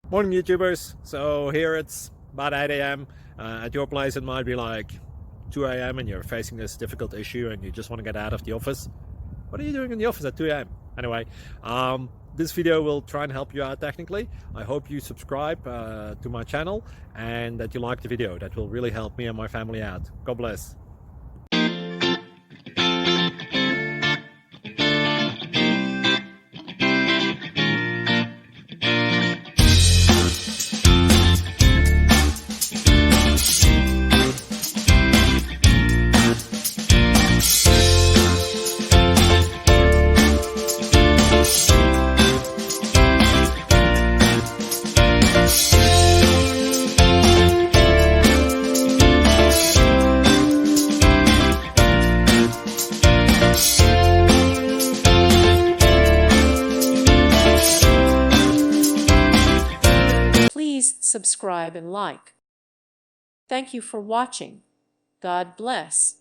Morning, YouTubers. So here it's about 8 a.m. At your place, it might be like 2 a.m. and you're facing this difficult issue and you just want to get out of the office. What are you doing in the office at 2 a.m.? Anyway, this video will try and help you out technically. I hope you subscribe to my channel and that you like the video. That will really help me and my family out. God bless. Please subscribe and like. Thank you for watching. God bless.